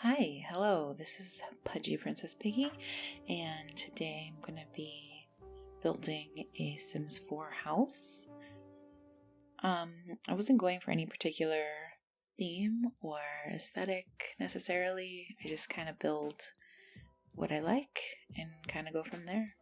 Hi, hello, this is Pudgy Princess Piggy, and today I'm going to be building a Sims 4 house. I wasn't going for any particular theme or aesthetic necessarily. I just kind of build what I like and kind of go from there.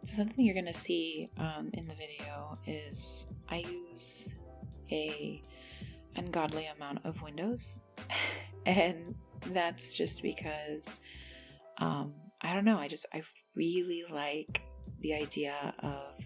So something you're going to see in the video is I use a ungodly amount of windows, and that's just because I don't know, I really like the idea of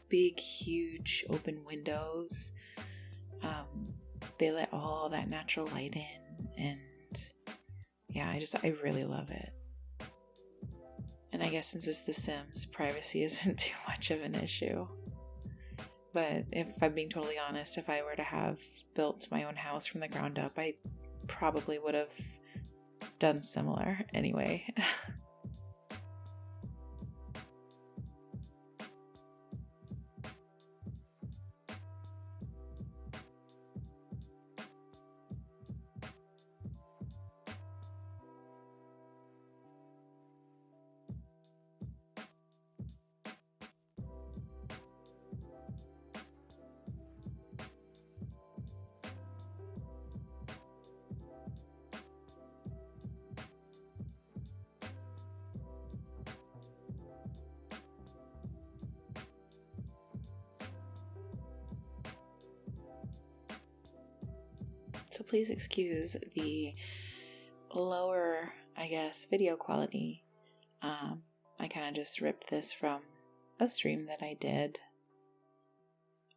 big, huge open windows. They let all that natural light in, and yeah, I really love it. And I guess since it's The Sims, privacy isn't too much of an issue. But if I'm being totally honest, if I were to have built my own house from the ground up, I probably would have done similar anyway. So please excuse the lower, video quality. I kind of just ripped this from a stream that I did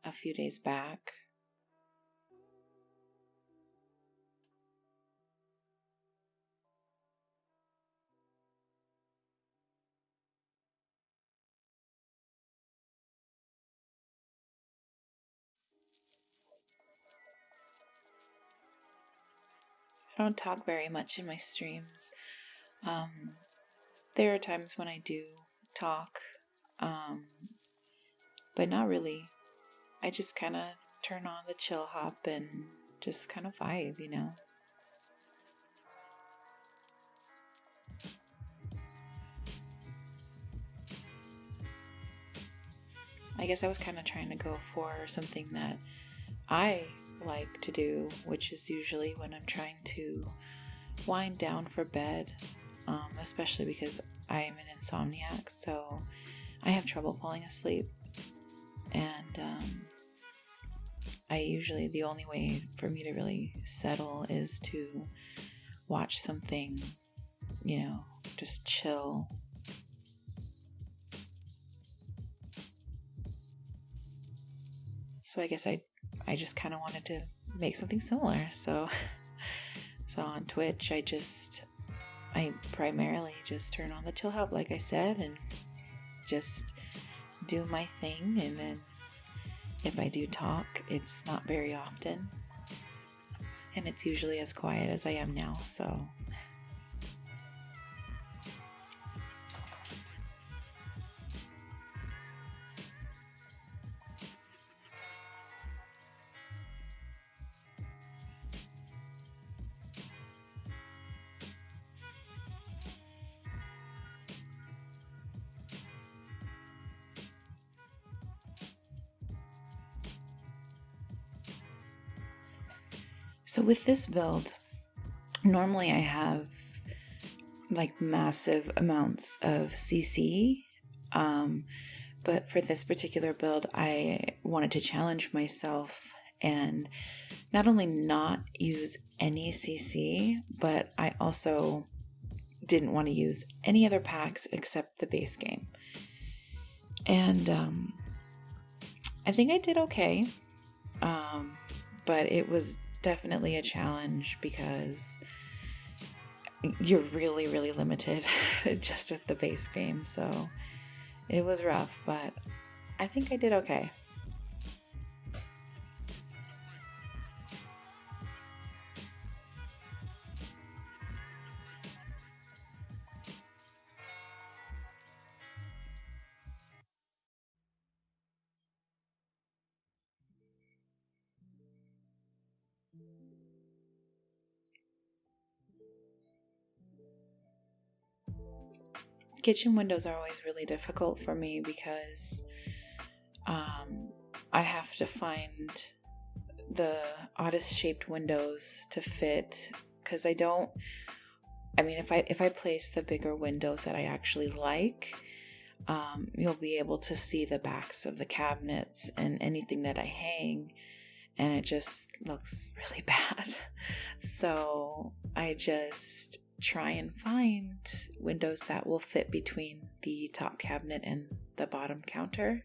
a few days back. I don't talk very much in my streams. There are times when I do talk, but not really. I just kind of turn on the chillhop and just kind of vibe, you know? I guess I was kind of trying to go for something that I like to do, which is usually when I'm trying to wind down for bed, especially because I am an insomniac, so I have trouble falling asleep. And the only way for me to really settle is to watch something, just chill. So I guess I just kind of wanted to make something similar. So on Twitch, I primarily just turn on the chillhop, like I said, and just do my thing. And then if I do talk, it's not very often, and it's usually as quiet as I am now. So with this build, normally I have like massive amounts of CC, but for this particular build, I wanted to challenge myself and not only not use any CC, but I also didn't want to use any other packs except the base game. And I think I did okay, but it was definitely a challenge because you're really, really limited just with the base game. So it was rough, but I think I did okay. Kitchen windows are always really difficult for me because I have to find the oddest shaped windows to fit, because if I place the bigger windows that I actually like, you'll be able to see the backs of the cabinets and anything that I hang, and it just looks really bad. So I just try and find windows that will fit between the top cabinet and the bottom counter,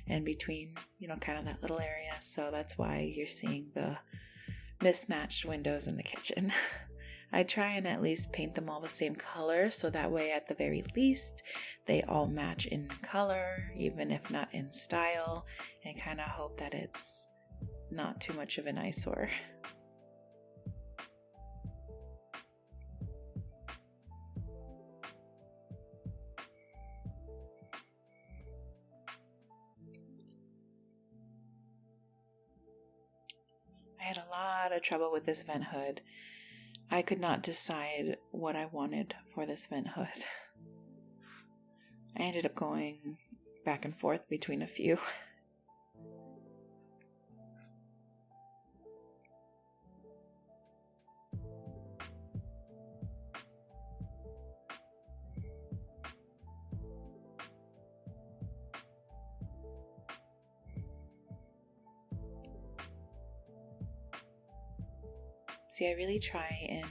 and between, kind of that little area. So that's why you're seeing the mismatched windows in the kitchen. I try and at least paint them all the same color, so that way at the very least they all match in color, even if not in style, and kind of hope that it's not too much of an eyesore. I had a lot of trouble with this vent hood. I could not decide what I wanted for this vent hood. I ended up going back and forth between a few. See, I really try and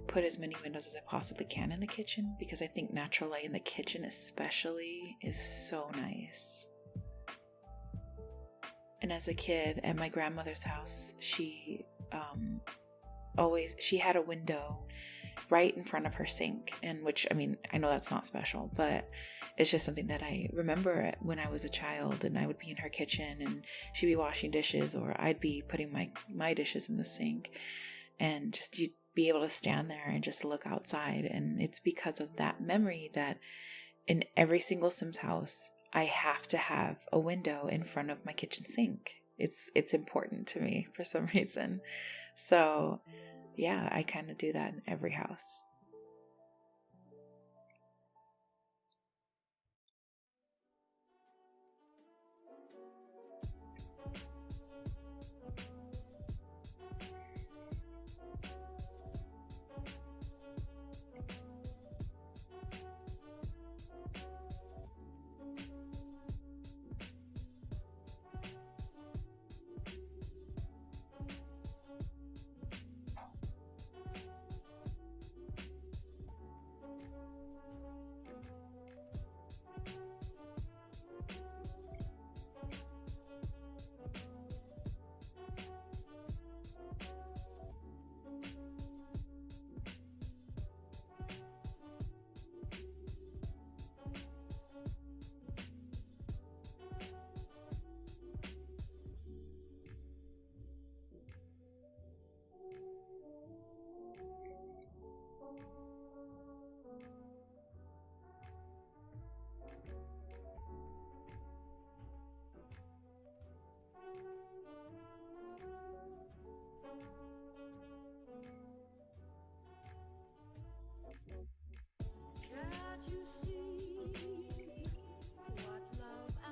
put as many windows as I possibly can in the kitchen, because I think natural light in the kitchen especially is so nice. And as a kid at my grandmother's house, she had a window right in front of her sink, and which, I know that's not special, but it's just something that I remember when I was a child, and I would be in her kitchen and she'd be washing dishes, or I'd be putting my dishes in the sink, and just you'd be able to stand there and just look outside. And it's because of that memory that in every single Sims house, I have to have a window in front of my kitchen sink. It's important to me for some reason. So yeah, I kind of do that in every house.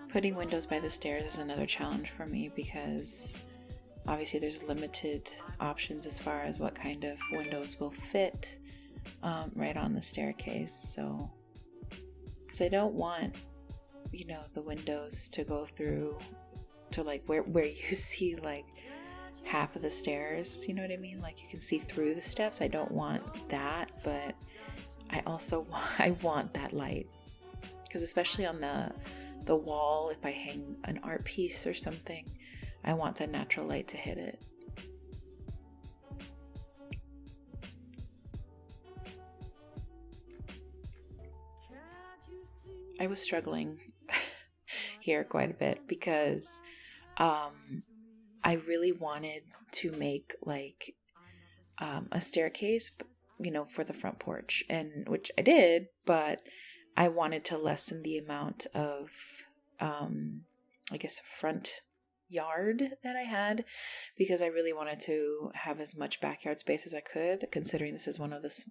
Putting windows by the stairs is another challenge for me, because obviously there's limited options as far as what kind of windows will fit right on the staircase. So, because I don't want, the windows to go through to like where you see like half of the stairs, you know what I mean? Like you can see through the steps. I don't want that, but I also want that light, because especially on the wall, if I hang an art piece or something, I want the natural light to hit it. I was struggling here quite a bit because I really wanted to make like a staircase, for the front porch, and which I did, but I wanted to lessen the amount of, front yard that I had, because I really wanted to have as much backyard space as I could, considering this is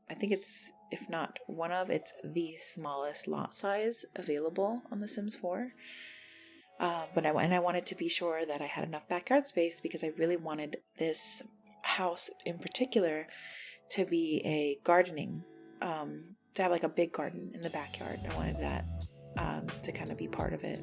I think it's, if not one of, it's the smallest lot size available on The Sims 4. But I wanted to be sure that I had enough backyard space because I really wanted this house in particular to be a gardening, to have like a big garden in the backyard. I wanted that to kind of be part of it.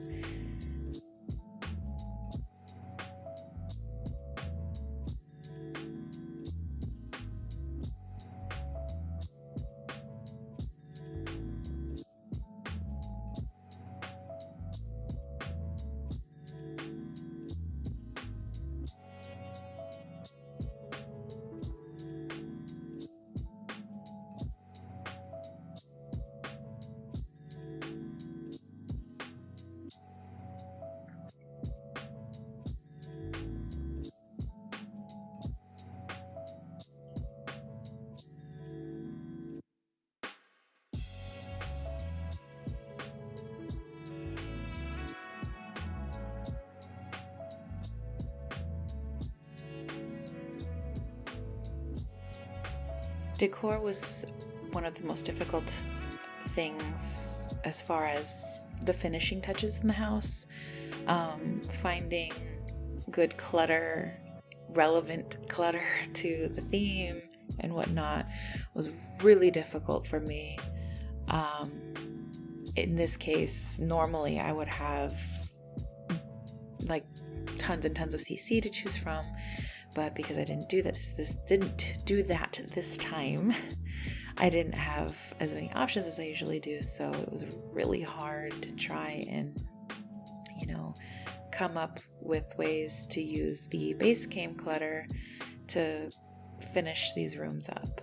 Decor was one of the most difficult things as far as the finishing touches in the house. Finding good clutter, relevant clutter to the theme and whatnot was really difficult for me. In this case, normally I would have like tons and tons of CC to choose from, but because I didn't do that this time, I didn't have as many options as I usually do, so it was really hard to try and, come up with ways to use the base game clutter to finish these rooms up.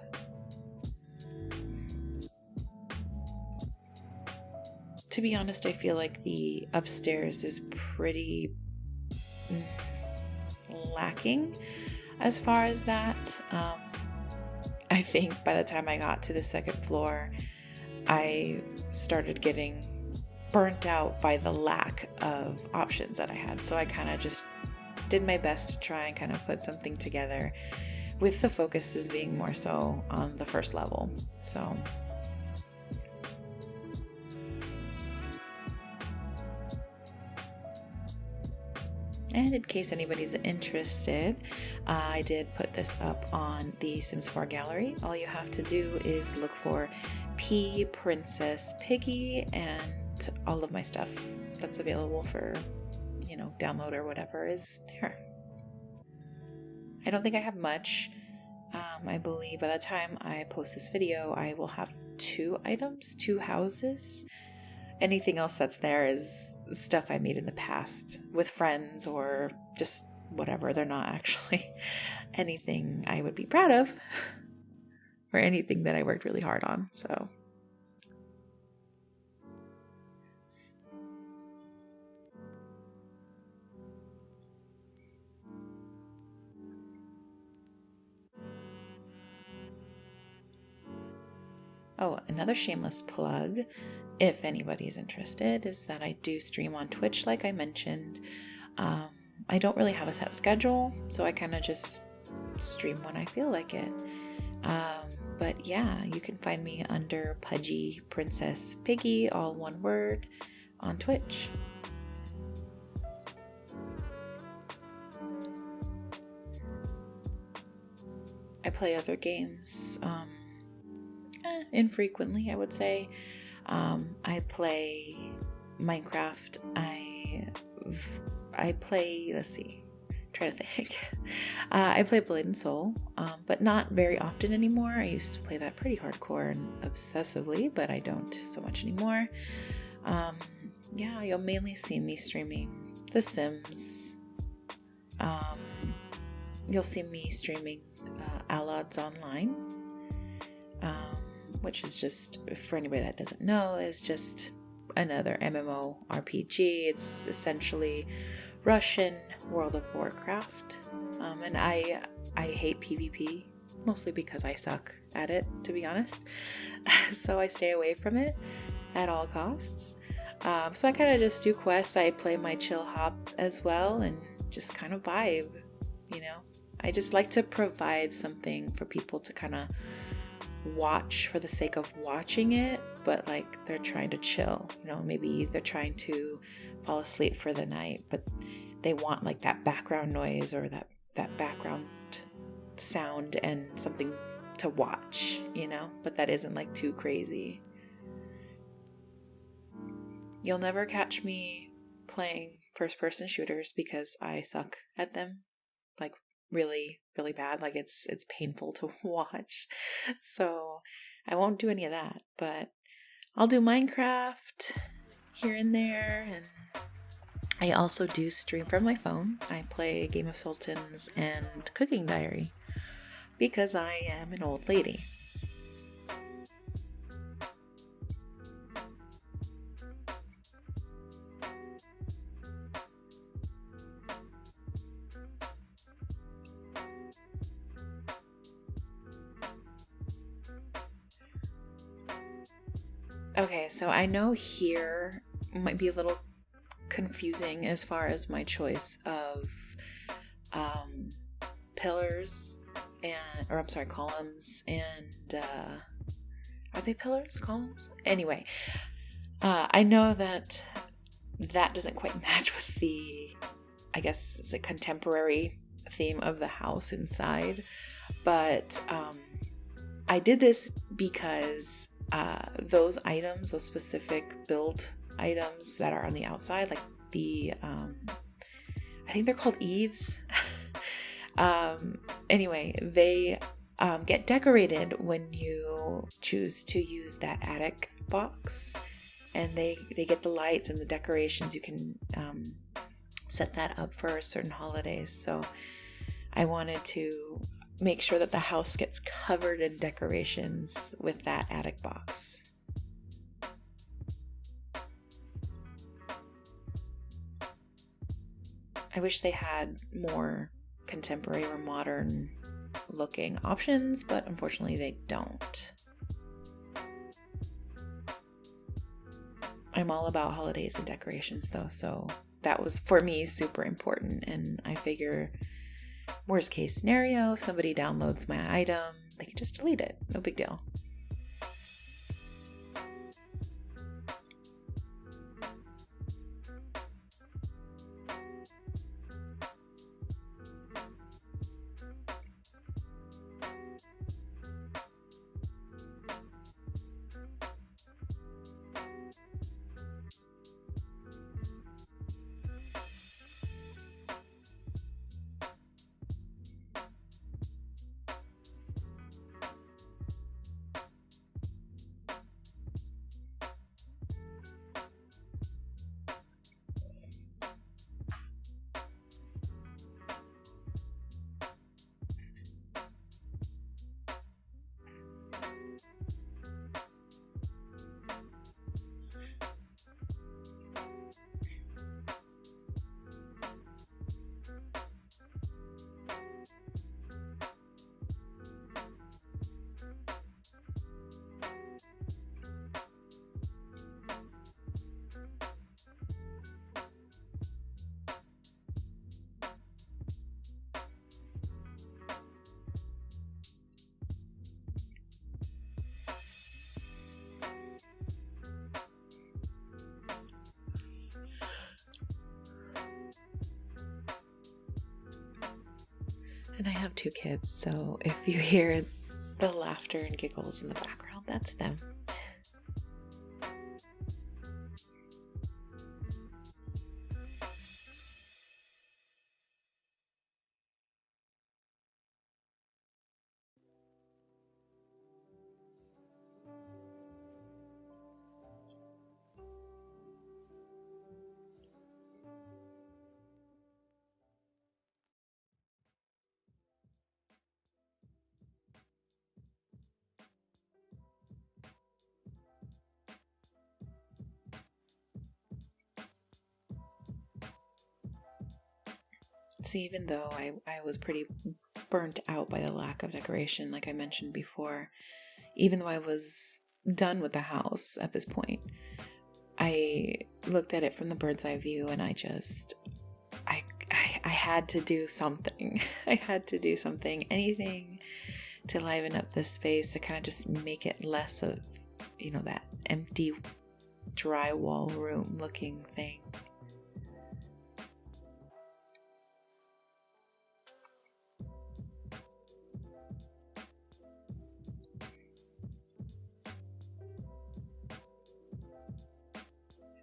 To be honest, I feel like the upstairs is pretty lacking as far as that. I think by the time I got to the second floor, I started getting burnt out by the lack of options that I had. So I kind of just did my best to try and kind of put something together, with the focuses being more so on the first level. So and in case anybody's interested, I did put this up on the Sims 4 gallery. All you have to do is look for P Princess Piggy, and all of my stuff that's available for, download or whatever is there. I don't think I have much. I believe by the time I post this video, I will have 2 items, 2 houses. Anything else that's there is stuff I made in the past with friends or just whatever. They're not actually anything I would be proud of or anything that I worked really hard on. So another shameless plug, if anybody's interested, is that I do stream on Twitch, like I mentioned. I don't really have a set schedule, so I kind of just stream when I feel like it. But yeah, you can find me under Pudgy Princess Piggy, all one word, on Twitch. I play other games, infrequently, I would say. I play Minecraft. I play, let's see, try to think. I play Blade and Soul, but not very often anymore. I used to play that pretty hardcore and obsessively, but I don't so much anymore. Yeah, you'll mainly see me streaming The Sims. You'll see me streaming Allods Online, which is just, for anybody that doesn't know, is just another MMORPG. It's essentially Russian World of Warcraft. And I hate PvP, mostly because I suck at it, to be honest. So I stay away from it at all costs. So I kind of just do quests. I play my chillhop as well and just kind of vibe, you know. I just like to provide something for people to kind of watch for the sake of watching it, but like they're trying to chill, you know, maybe they're trying to fall asleep for the night, but they want like that background noise or that background sound and something to watch, you know, but that isn't like too crazy. You'll never catch me playing first-person shooters because I suck at them, like really, really bad. Like it's painful to watch. So I won't do any of that, but I'll do Minecraft here and there, and I also do stream from my phone. I play Game of Sultans and Cooking Diary because I am an old lady. Okay, so I know here might be a little confusing as far as my choice of pillars columns, and are they pillars, columns? Anyway, I know that doesn't quite match with the, I guess, it's a contemporary theme of the house inside, but I did this because those items, those specific build items that are on the outside, like the I think they're called eaves. Anyway, they get decorated when you choose to use that attic box, and they get the lights and the decorations. You can set that up for certain holidays. So I wanted to make sure that the house gets covered in decorations with that attic box. I wish they had more contemporary or modern looking options, but unfortunately they don't. I'm all about holidays and decorations though, so that was for me super important, and I figure worst case scenario, if somebody downloads my item, they can just delete it. No big deal. And I have 2 kids, so if you hear the laughter and giggles in the background, that's them. See, even though I was pretty burnt out by the lack of decoration, like I mentioned before, even though I was done with the house at this point, I looked at it from the bird's eye view, and I had to do something. I had to do something, anything to liven up this space, to kind of just make it less of, that empty drywall room looking thing.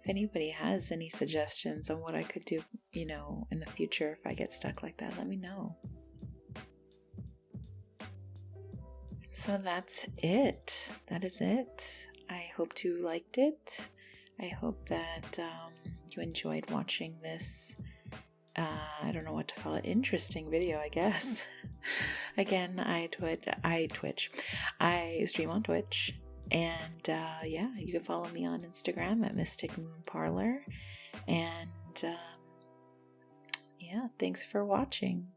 If anybody has any suggestions on what I could do, in the future if I get stuck like that, let me know. So that's it. That is it. I hope you liked it. I hope that you enjoyed watching this, I don't know what to call it, interesting video, I guess. Again, I stream on Twitch. And you can follow me on Instagram at Mystic Moon Parlor. And thanks for watching.